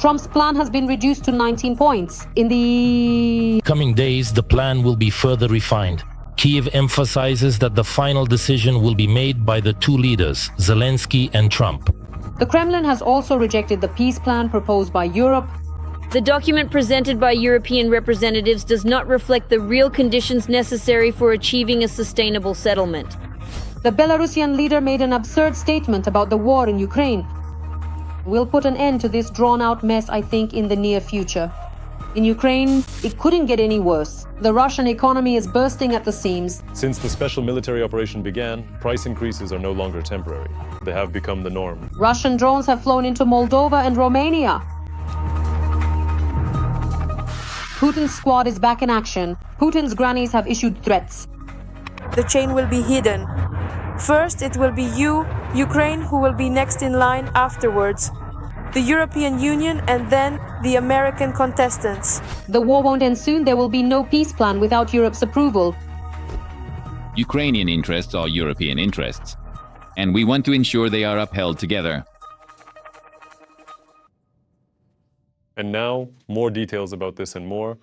Trump's plan has been reduced to 19 points. In the coming days, the plan will be further refined. Kyiv emphasizes that the final decision will be made by the two leaders, Zelensky and Trump. The Kremlin has also rejected the peace plan proposed by Europe. The document presented by European representatives does not reflect the real conditions necessary for achieving a sustainable settlement. The Belarusian leader made an absurd statement about the war in Ukraine. We'll put an end to this drawn-out mess, I think, in the near future. In Ukraine, it couldn't get any worse. The Russian economy is bursting at the seams. Since the special military operation began, price increases are no longer temporary. They have become the norm. Russian drones have flown into Moldova and Romania. Putin's squad is back in action. Putin's grannies have issued threats. The chain will be hidden. First, it will be you, Ukraine, who will be next in line afterwards. The European Union and then the American contestants. The war won't end soon. There will be no peace plan without Europe's approval. Ukrainian interests are European interests, and we want to ensure they are upheld together. And now, more details about this and more.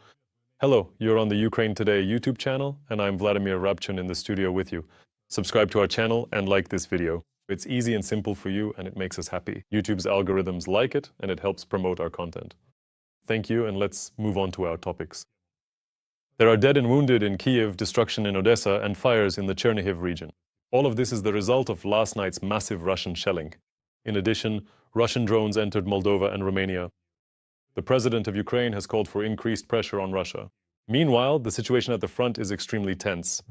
Hello, you're on the Ukraine Today YouTube channel, and I'm Vladimir Rabchun in the studio with you. Subscribe to our channel and like this video. It's easy and simple for you, and it makes us happy. YouTube's algorithms like it, and it helps promote our content. Thank you, and let's move on to our topics. There are dead and wounded in Kyiv, destruction in Odessa, and fires in the Chernihiv region. All of this is the result of last night's massive Russian shelling. In addition, Russian drones entered Moldova and Romania. The president of Ukraine has called for increased pressure on Russia. Meanwhile, the situation at the front is extremely tense.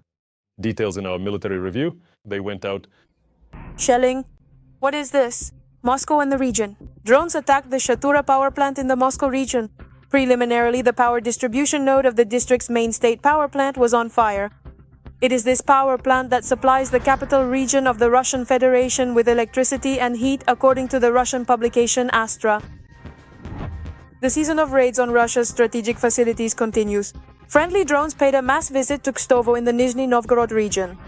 Details in our military review. They went out. Shelling. What is this? Moscow and the region. Drones attacked the Shatura power plant in the Moscow region. Preliminarily, the power distribution node of the district's main state power plant was on fire. It is this power plant that supplies the capital region of the Russian Federation with electricity and heat, according to the Russian publication Astra. The season of raids on Russia's strategic facilities continues. Friendly drones paid a mass visit to Kstovo in the Nizhny Novgorod region.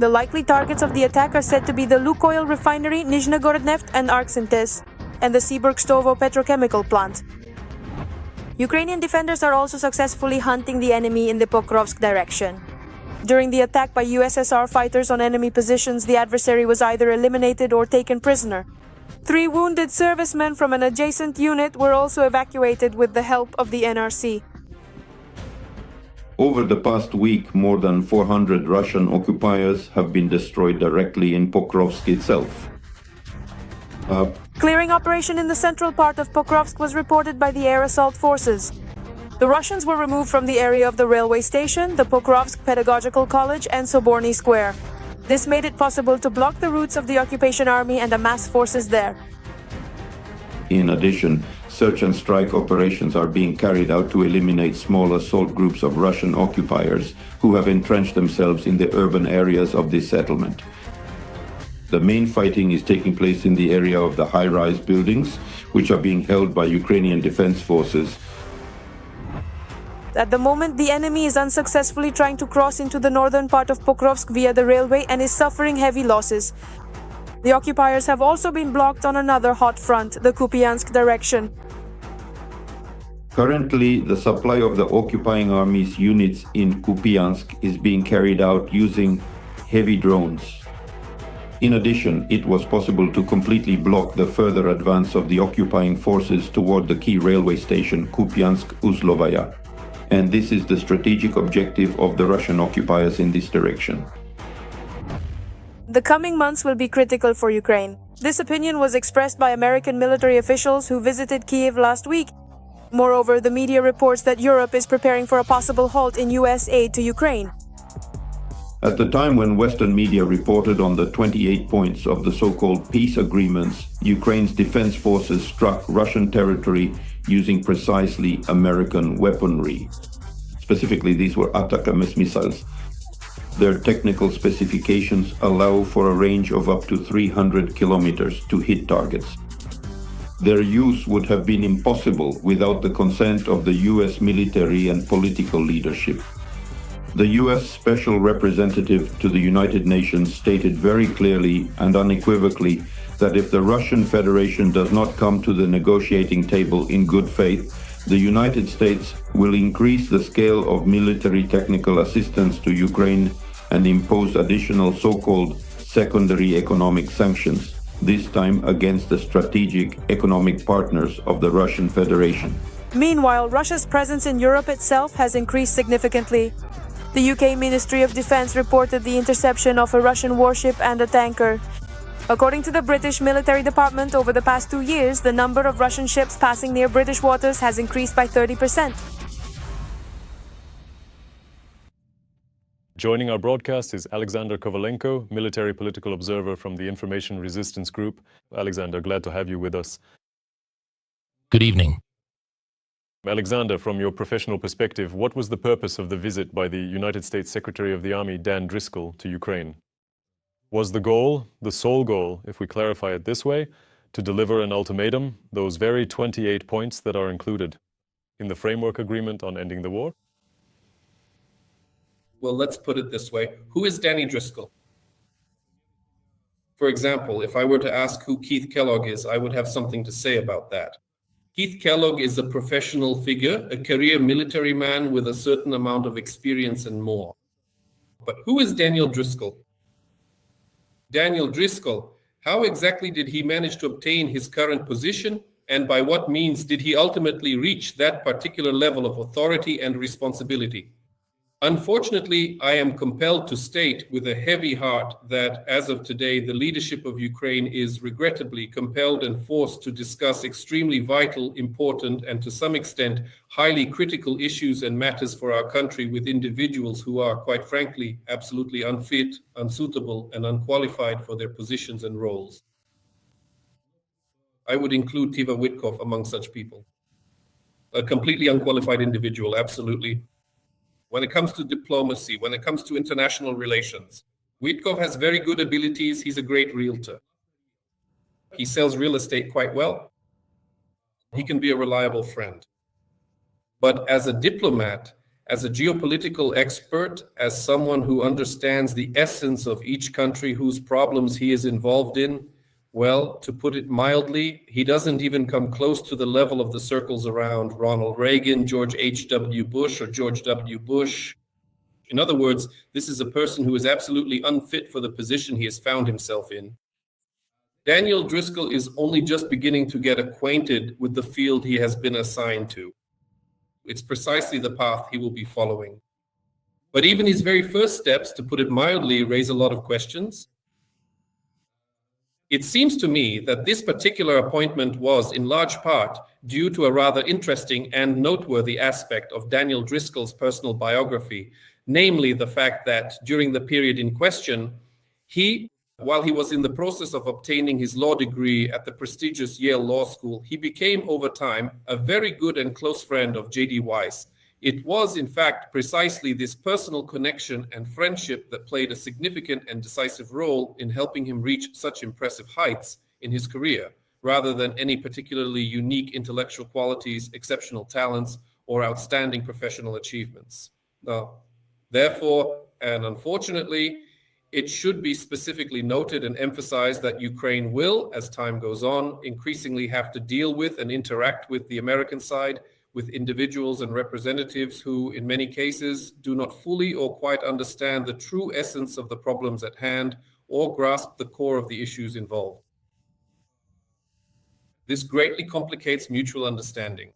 The likely targets of the attack are said to be the Lukoil refinery, Nizhnogorodneft and Arksyntes, and the Sibir-Kstovo petrochemical plant. Ukrainian defenders are also successfully hunting the enemy in the Pokrovsk direction. During the attack by USSR fighters on enemy positions, the adversary was either eliminated or taken prisoner. 3 wounded servicemen from an adjacent unit were also evacuated with the help of the NRC. Over the past week, more than 400 Russian occupiers have been destroyed directly in Pokrovsk itself. Clearing operation in the central part of Pokrovsk was reported by the air assault forces. The Russians were removed from the area of the railway station, the Pokrovsk Pedagogical College and Soborny Square. This made it possible to block the routes of the occupation army and amass forces there. In addition, search and strike operations are being carried out to eliminate small assault groups of Russian occupiers who have entrenched themselves in the urban areas of this settlement. The main fighting is taking place in the area of the high-rise buildings, which are being held by Ukrainian defense forces. At the moment, the enemy is unsuccessfully trying to cross into the northern part of Pokrovsk via the railway and is suffering heavy losses. The occupiers have also been blocked on another hot front, the Kupiansk direction. Currently, the supply of the occupying army's units in Kupiansk is being carried out using heavy drones. In addition, it was possible to completely block the further advance of the occupying forces toward the key railway station Kupiansk-Uzlovaya. And this is the strategic objective of the Russian occupiers in this direction. The coming months will be critical for Ukraine. This opinion was expressed by American military officials who visited Kyiv last week. Moreover, the media reports that Europe is preparing for a possible halt in US aid to Ukraine. At the time when Western media reported on the 28 points of the so-called peace agreements, Ukraine's defense forces struck Russian territory using precisely American weaponry. Specifically, these were Atacms missiles. Their technical specifications allow for a range of up to 300 kilometers to hit targets. Their use would have been impossible without the consent of the US military and political leadership. The US Special Representative to the United Nations stated very clearly and unequivocally that if the Russian Federation does not come to the negotiating table in good faith, the United States will increase the scale of military technical assistance to Ukraine and impose additional so-called secondary economic sanctions, this time against the strategic economic partners of the Russian Federation. Meanwhile, Russia's presence in Europe itself has increased significantly. The UK Ministry of Defense reported the interception of a Russian warship and a tanker. According to the British Military Department, over the past 2 years, the number of Russian ships passing near British waters has increased by 30%. Joining our broadcast is Alexander Kovalenko, military political observer from the Information Resistance Group. Alexander, glad to have you with us. Good evening. Alexander, from your professional perspective, what was the purpose of the visit by the United States Secretary of the Army, Dan Driscoll, to Ukraine? Was the goal, the sole goal, if we clarify it this way, to deliver an ultimatum, those very 28 points that are included in the framework agreement on ending the war? Well, let's put it this way. Who is Danny Driscoll? For example, if I were to ask who Keith Kellogg is, I would have something to say about that. Keith Kellogg is a professional figure, a career military man with a certain amount of experience and more. But who is Daniel Driscoll? Daniel Driscoll, how exactly did he manage to obtain his current position, and by what means did he ultimately reach that particular level of authority and responsibility? Unfortunately, I am compelled to state with a heavy heart that as of today, the leadership of Ukraine is regrettably compelled and forced to discuss extremely vital, important, and to some extent, highly critical issues and matters for our country with individuals who are, quite frankly, absolutely unfit, unsuitable, and unqualified for their positions and roles. I would include Tiva Witkov among such people. A completely unqualified individual, absolutely. When it comes to diplomacy, when it comes to international relations, Witkov has very good abilities. He's a great realtor. He sells real estate quite well. He can be a reliable friend. But as a diplomat, as a geopolitical expert, as someone who understands the essence of each country whose problems he is involved in, well, to put it mildly, he doesn't even come close to the level of the circles around Ronald Reagan, George H.W. Bush, or George W. Bush. In other words, this is a person who is absolutely unfit for the position he has found himself in. Daniel Driscoll is only just beginning to get acquainted with the field he has been assigned to. It's precisely the path he will be following. But even his very first steps, to put it mildly, raise a lot of questions. It seems to me that this particular appointment was, in large part, due to a rather interesting and noteworthy aspect of Daniel Driscoll's personal biography, namely the fact that during the period in question, while he was in the process of obtaining his law degree at the prestigious Yale Law School, he became over time a very good and close friend of J.D. Weiss. It was, in fact, precisely this personal connection and friendship that played a significant and decisive role in helping him reach such impressive heights in his career, rather than any particularly unique intellectual qualities, exceptional talents, or outstanding professional achievements. Therefore, and unfortunately, it should be specifically noted and emphasized that Ukraine will, as time goes on, increasingly have to deal with and interact with the American side, with individuals and representatives who, in many cases, do not fully or quite understand the true essence of the problems at hand or grasp the core of the issues involved. This greatly complicates mutual understanding,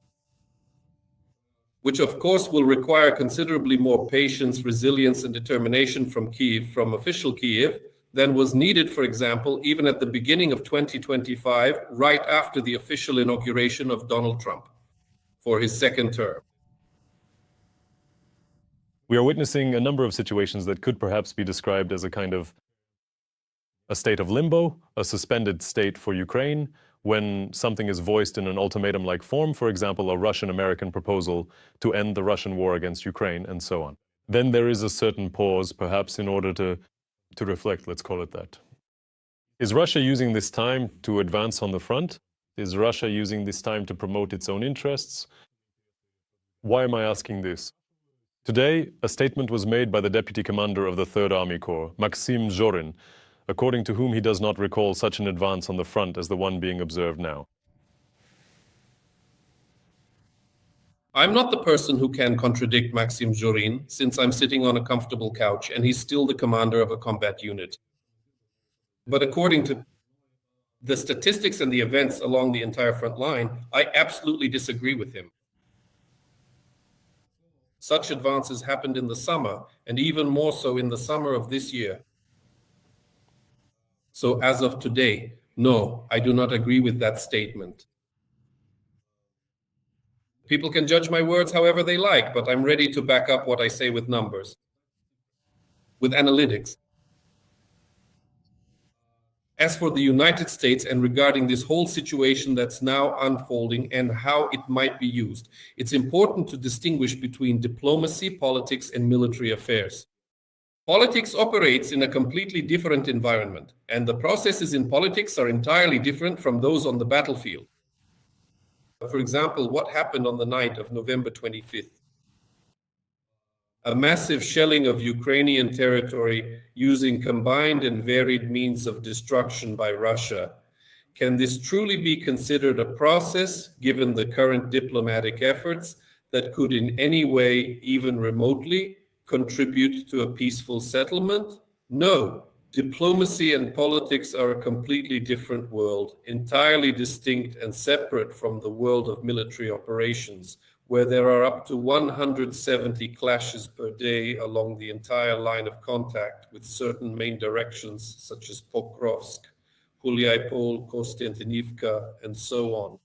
which of course will require considerably more patience, resilience, and determination from Kyiv, from official Kyiv, than was needed, for example, even at the beginning of 2025, right after the official inauguration of Donald Trump for his second term. We are witnessing a number of situations that could perhaps be described as a kind of a state of limbo, a suspended state for Ukraine, when something is voiced in an ultimatum-like form, for example, a Russian-American proposal to end the Russian war against Ukraine, and so on. Then there is a certain pause, perhaps in order to reflect, let's call it that. Is Russia using this time to advance on the front? Is Russia using this time to promote its own interests? Why am I asking this? Today, a statement was made by the deputy commander of the Third Army Corps, Maxim Zhorin, according to whom he does not recall such an advance on the front as the one being observed now. I'm not the person who can contradict Maxim Zorin, since I'm sitting on a comfortable couch and he's still the commander of a combat unit. But according to the statistics and the events along the entire front line, I absolutely disagree with him. Such advances happened in the summer, and even more so in the summer of this year. So as of today, no, I do not agree with that statement. People can judge my words however they like, but I'm ready to back up what I say with numbers, with analytics. As for the United States and regarding this whole situation that's now unfolding and how it might be used, it's important to distinguish between diplomacy, politics, and military affairs. Politics operates in a completely different environment, and the processes in politics are entirely different from those on the battlefield. For example, what happened on the night of November 25th? A massive shelling of Ukrainian territory using combined and varied means of destruction by Russia. Can this truly be considered a process, given the current diplomatic efforts, that could in any way, even remotely, contribute to a peaceful settlement? No. Diplomacy and politics are a completely different world, entirely distinct and separate from the world of military operations, where there are up to 170 clashes per day along the entire line of contact with certain main directions such as Pokrovsk, Hulyapol, Kostiantynivka, and so on.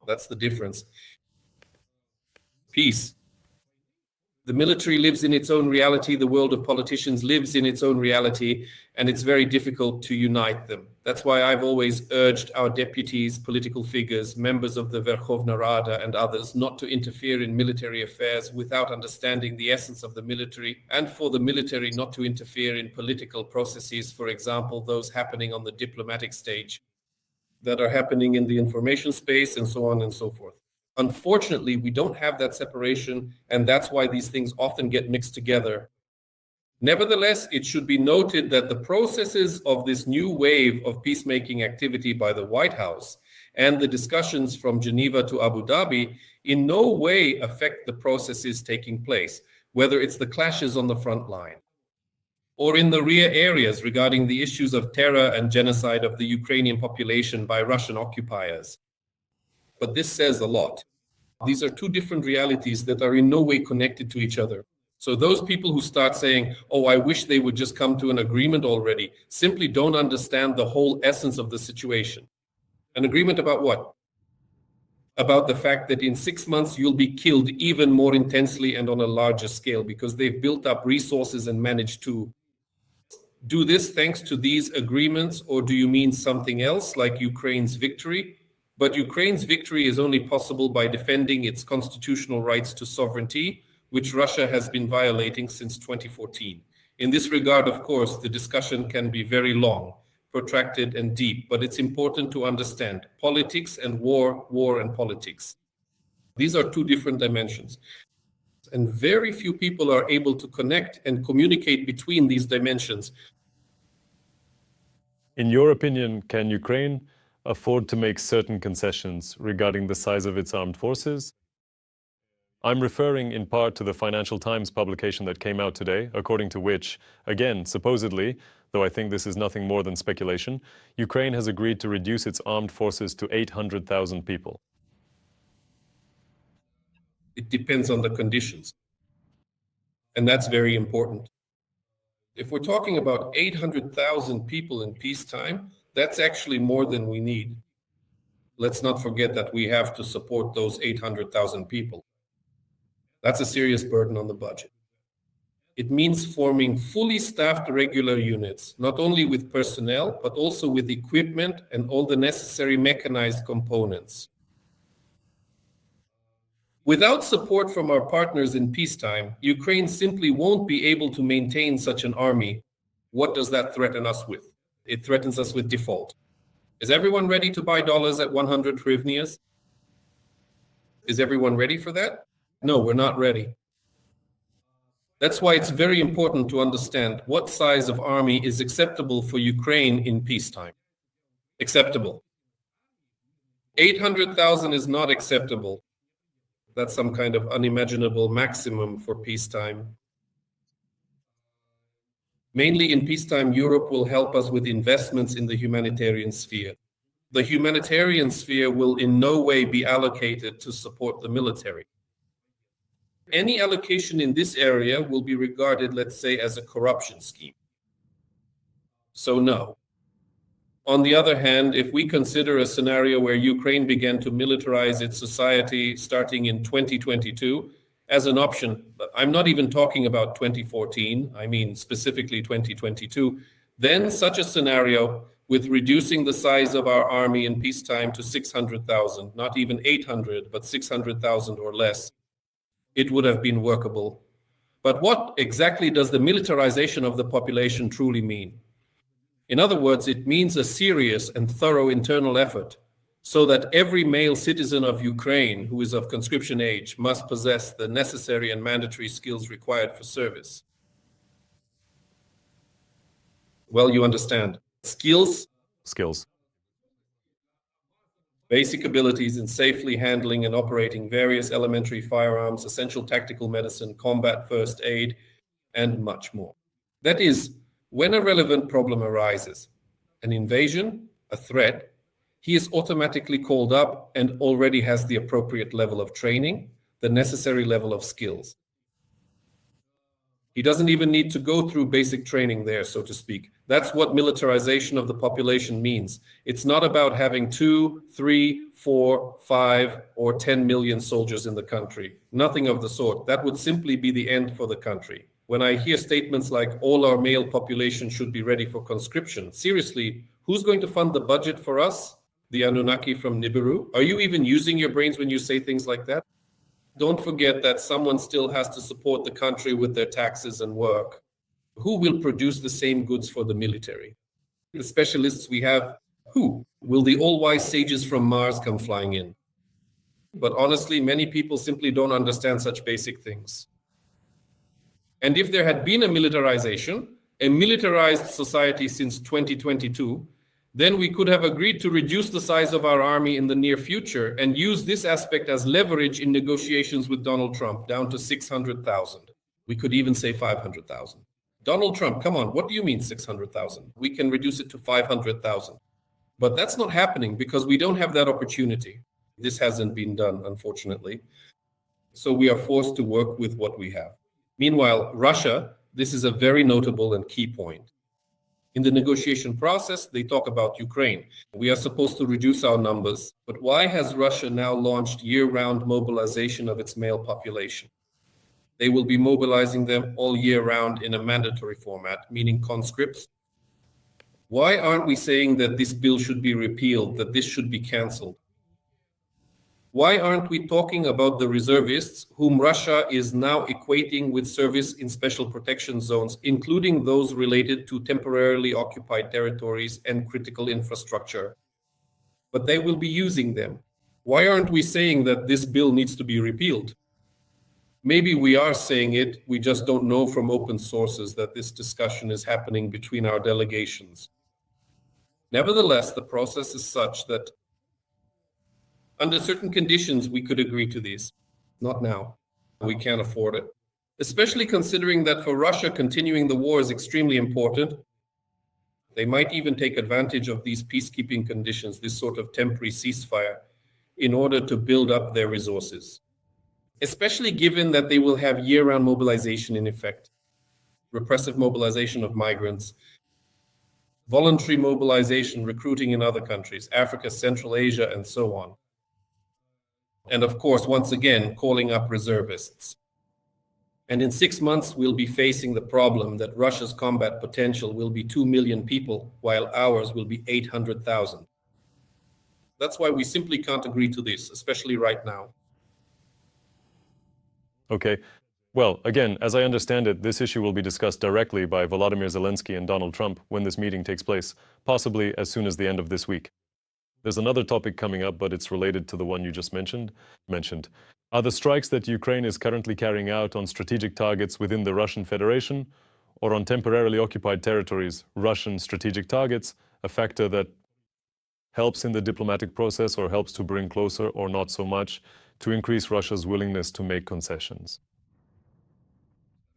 That's the difference. Peace. The military lives in its own reality, the world of politicians lives in its own reality, and it's very difficult to unite them. That's why I've always urged our deputies, political figures, members of the Verkhovna Rada and others not to interfere in military affairs without understanding the essence of the military, and for the military not to interfere in political processes, for example, those happening on the diplomatic stage, that are happening in the information space, and so on and so forth. Unfortunately, we don't have that separation, and that's why these things often get mixed together. Nevertheless, it should be noted that the processes of this new wave of peacemaking activity by the White House and the discussions from Geneva to Abu Dhabi in no way affect the processes taking place, whether it's the clashes on the front line or in the rear areas regarding the issues of terror and genocide of the Ukrainian population by Russian occupiers. But this says a lot. These are two different realities that are in no way connected to each other. So those people who start saying, oh, I wish they would just come to an agreement already, simply don't understand the whole essence of the situation. An agreement about what? About the fact that in 6 months you'll be killed even more intensely and on a larger scale because they've built up resources and managed to do this thanks to these agreements, or do you mean something else like Ukraine's victory? But Ukraine's victory is only possible by defending its constitutional rights to sovereignty, which Russia has been violating since 2014. In this regard, of course, the discussion can be very long, protracted, and deep, but it's important to understand politics and war, war and politics. These are two different dimensions. And very few people are able to connect and communicate between these dimensions. In your opinion, can Ukraine afford to make certain concessions regarding the size of its armed forces? I'm referring in part to the Financial Times publication that came out today, according to which, again, supposedly, though I think this is nothing more than speculation, Ukraine has agreed to reduce its armed forces to 800,000 people. It depends on the conditions. And that's very important. If we're talking about 800,000 people in peacetime, that's actually more than we need. Let's not forget that we have to support those 800,000 people. That's a serious burden on the budget. It means forming fully staffed regular units, not only with personnel, but also with equipment and all the necessary mechanized components. Without support from our partners in peacetime, Ukraine simply won't be able to maintain such an army. What does that threaten us with? It threatens us with default. Is everyone ready to buy dollars at 100 hryvnias? Is everyone ready for that? No, we're not ready. That's why it's very important to understand what size of army is acceptable for Ukraine in peacetime. Acceptable. 800,000 is not acceptable. That's some kind of unimaginable maximum for peacetime. Mainly in peacetime, Europe will help us with investments in the humanitarian sphere. The humanitarian sphere will in no way be allocated to support the military. Any allocation in this area will be regarded, let's say, as a corruption scheme. So no. On the other hand, if we consider a scenario where Ukraine began to militarize its society starting in 2022 as an option, but I'm not even talking about 2014, I mean specifically 2022, then such a scenario with reducing the size of our army in peacetime to 600,000, not even 800, but 600,000 or less, it would have been workable. But what exactly does the militarization of the population truly mean? In other words, it means a serious and thorough internal effort so that every male citizen of Ukraine who is of conscription age must possess the necessary and mandatory skills required for service. Well, you understand. Skills, basic abilities in safely handling and operating various elementary firearms, essential tactical medicine, combat first aid, and much more. That is, when a relevant problem arises, an invasion, a threat, he is automatically called up and already has the appropriate level of training, the necessary level of skills. He doesn't even need to go through basic training there, so to speak. That's what militarization of the population means. It's not about having 2, 3, 4, 5, or 10 million soldiers in the country. Nothing of the sort. That would simply be the end for the country. When I hear statements like all our male population should be ready for conscription, seriously, who's going to fund the budget for us? The Anunnaki from Nibiru? Are you even using your brains when you say things like that? Don't forget that someone still has to support the country with their taxes and work. Who will produce the same goods for the military? The specialists we have, who? Will the all-wise sages from Mars come flying in? But honestly, many people simply don't understand such basic things. And if there had been a militarized society since 2022, then we could have agreed to reduce the size of our army in the near future and use this aspect as leverage in negotiations with Donald Trump down to 600,000. We could even say 500,000. Donald Trump, come on, what do you mean 600,000? We can reduce it to 500,000. But that's not happening because we don't have that opportunity. This hasn't been done, unfortunately. So we are forced to work with what we have. Meanwhile, Russia, this is a very notable and key point. In the negotiation process, they talk about Ukraine. We are supposed to reduce our numbers, but why has Russia now launched year-round mobilization of its male population? They will be mobilizing them all year round in a mandatory format, meaning conscripts. Why aren't we saying that this bill should be repealed, that this should be cancelled? Why aren't we talking about the reservists whom Russia is now equating with service in special protection zones, including those related to temporarily occupied territories and critical infrastructure? But they will be using them. Why aren't we saying that this bill needs to be repealed? Maybe we are saying it, we just don't know from open sources that this discussion is happening between our delegations. Nevertheless, the process is such that under certain conditions, we could agree to these. Not now. We can't afford it. Especially considering that for Russia, continuing the war is extremely important. They might even take advantage of these peacekeeping conditions, this sort of temporary ceasefire, in order to build up their resources. Especially given that they will have year-round mobilization in effect. Repressive mobilization of migrants, voluntary mobilization, recruiting in other countries, Africa, Central Asia, and so on. And of course, once again, calling up reservists. And in 6 months, we'll be facing the problem that Russia's combat potential will be 2 million people, while ours will be 800,000. That's why we simply can't agree to this, especially right now. Okay. Well, again, as I understand it, this issue will be discussed directly by Volodymyr Zelensky and Donald Trump when this meeting takes place, possibly as soon as the end of this week. There's another topic coming up, but it's related to the one you just mentioned. Are the strikes that Ukraine is currently carrying out on strategic targets within the Russian Federation or on temporarily occupied territories, Russian strategic targets, a factor that helps in the diplomatic process or helps to bring closer, or not so much, to increase Russia's willingness to make concessions?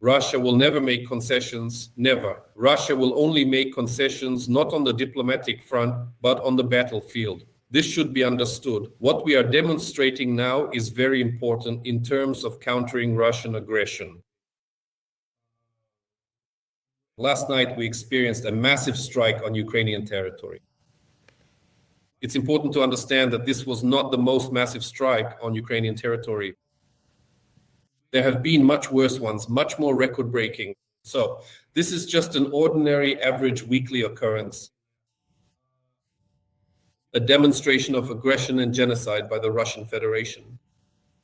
Russia will never make concessions, never. Russia will only make concessions not on the diplomatic front, but on the battlefield. This should be understood. What we are demonstrating now is very important in terms of countering Russian aggression. Last night, we experienced a massive strike on Ukrainian territory. It's important to understand that this was not the most massive strike on Ukrainian territory. There have been much worse ones, much more record-breaking. So this is just an ordinary, average weekly occurrence. A demonstration of aggression and genocide by the Russian Federation.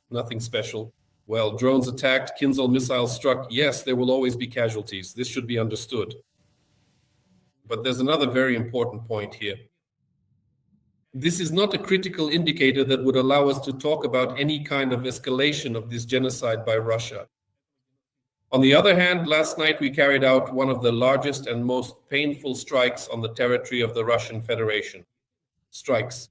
Nothing special. Well, drones attacked, Kinzhal missiles struck. Yes, there will always be casualties. This should be understood. But there's another very important point here. This is not a critical indicator that would allow us to talk about any kind of escalation of this genocide by Russia. On the other hand, last night we carried out one of the largest and most painful strikes on the territory of the Russian Federation. Strikes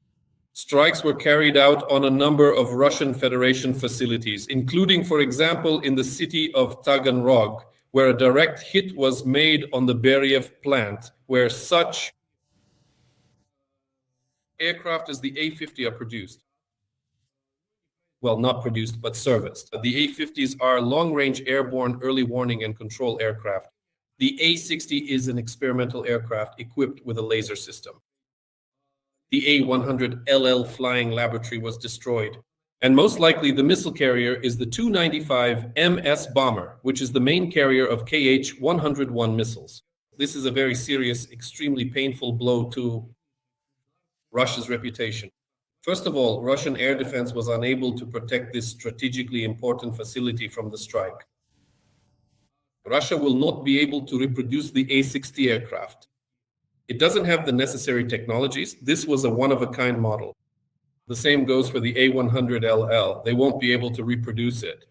were carried out on a number of Russian Federation facilities, including, for example, in the city of Taganrog, where a direct hit was made on the Beriev plant, where such aircraft as the A-50 are produced. Well, not produced, but serviced. The A-50s are long-range airborne early warning and control aircraft. The A-60 is an experimental aircraft equipped with a laser system. The A-100LL flying laboratory was destroyed. And most likely the missile carrier is the Tu-95 MS bomber, which is the main carrier of Kh-101 missiles. This is a very serious, extremely painful blow to Russia's reputation. First of all, Russian air defense was unable to protect this strategically important facility from the strike. Russia will not be able to reproduce the A-60 aircraft. It doesn't have the necessary technologies. This was a one-of-a-kind model. The same goes for the A-100LL. They won't be able to reproduce it.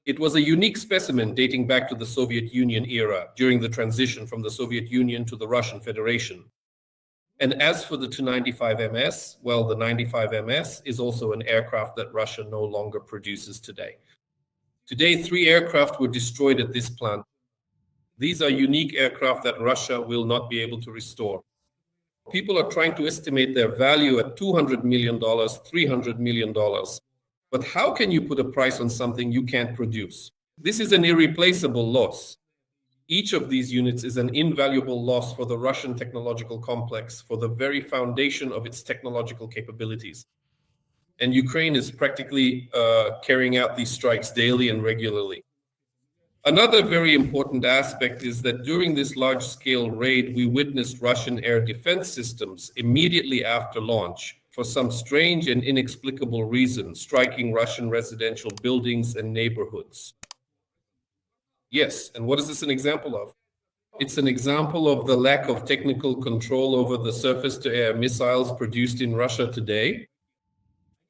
It was a unique specimen dating back to the Soviet Union era, during the transition from the Soviet Union to the Russian Federation. And as for the Tu-95MS, well, the 95MS is also an aircraft that Russia no longer produces today. Today, 3 aircraft were destroyed at this plant. These are unique aircraft that Russia will not be able to restore. People are trying to estimate their value at $200 million, $300 million. But how can you put a price on something you can't produce? This is an irreplaceable loss. Each of these units is an invaluable loss for the Russian technological complex, for the very foundation of its technological capabilities. And Ukraine is practically carrying out these strikes daily and regularly. Another very important aspect is that during this large-scale raid, we witnessed Russian air defense systems immediately after launch, for some strange and inexplicable reason, striking Russian residential buildings and neighborhoods. Yes, and what is this an example of? It's an example of the lack of technical control over the surface-to-air missiles produced in Russia today.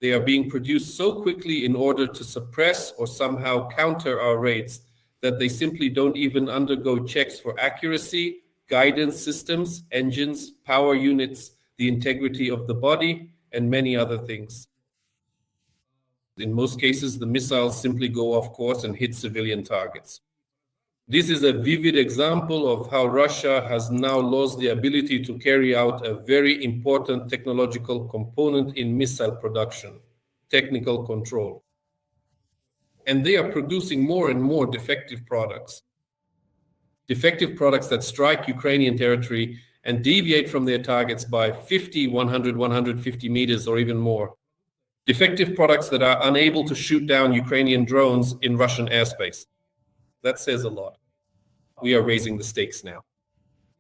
They are being produced so quickly in order to suppress or somehow counter our raids that they simply don't even undergo checks for accuracy, guidance systems, engines, power units, the integrity of the body, and many other things. In most cases, the missiles simply go off course and hit civilian targets. This is a vivid example of how Russia has now lost the ability to carry out a very important technological component in missile production, technical control. And they are producing more and more defective products. Defective products that strike Ukrainian territory and deviate from their targets by 50, 100, 150 meters or even more. Defective products that are unable to shoot down Ukrainian drones in Russian airspace. That says a lot. We are raising the stakes now.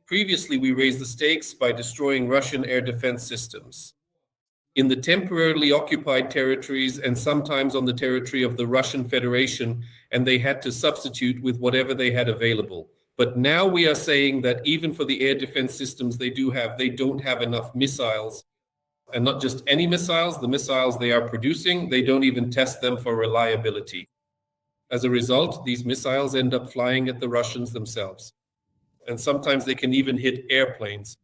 Previously, we raised the stakes by destroying Russian air defense systems in the temporarily occupied territories and sometimes on the territory of the Russian Federation, and they had to substitute with whatever they had available. But now we are saying that even for the air defense systems they don't have enough missiles And not just any missiles, the missiles they are producing, they don't even test them for reliability. As a result, these missiles end up flying at the Russians themselves. And sometimes they can even hit airplanes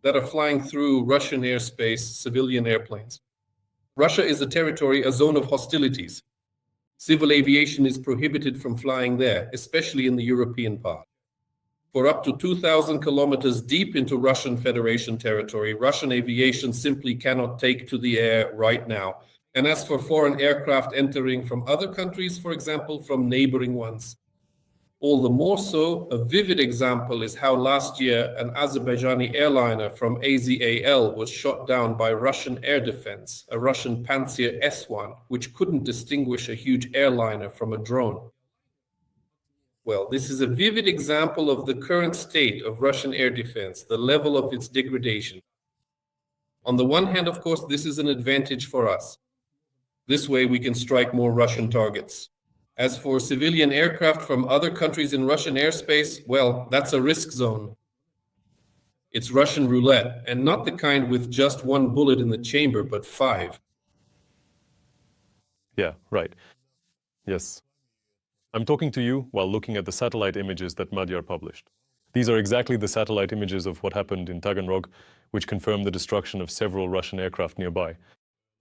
that are flying through Russian airspace, civilian airplanes. Russia is a territory, a zone of hostilities. Civil aviation is prohibited from flying there, especially in the European part. For up to 2,000 kilometers deep into Russian Federation territory, Russian aviation simply cannot take to the air right now. And as for foreign aircraft entering from other countries, for example, from neighboring ones, all the more so, a vivid example is how last year an Azerbaijani airliner from AZAL was shot down by Russian air defense, a Russian Pantsir S-1, which couldn't distinguish a huge airliner from a drone. Well, this is a vivid example of the current state of Russian air defense, the level of its degradation. On the one hand, of course, this is an advantage for us. This way we can strike more Russian targets. As for civilian aircraft from other countries in Russian airspace, well, that's a risk zone. It's Russian roulette, and not the kind with just one bullet in the chamber, but 5. Yeah, right. Yes. I'm talking to you while looking at the satellite images that Madhyar published. These are exactly the satellite images of what happened in Taganrog, which confirm the destruction of several Russian aircraft nearby.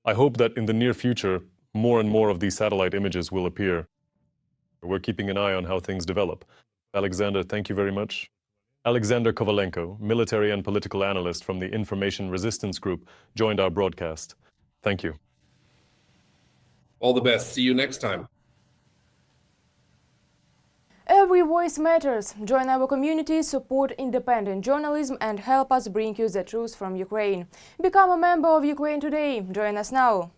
I hope that in the near future, more and more of these satellite images will appear. We're keeping an eye on how things develop. Alexander, thank you very much. Alexander Kovalenko, military and political analyst from the Information Resistance Group, joined our broadcast. Thank you. All the best. See you next time. Every voice matters. Join our community, support independent journalism and help us bring you the truth from Ukraine. Become a member of Ukraine Today. Join us now.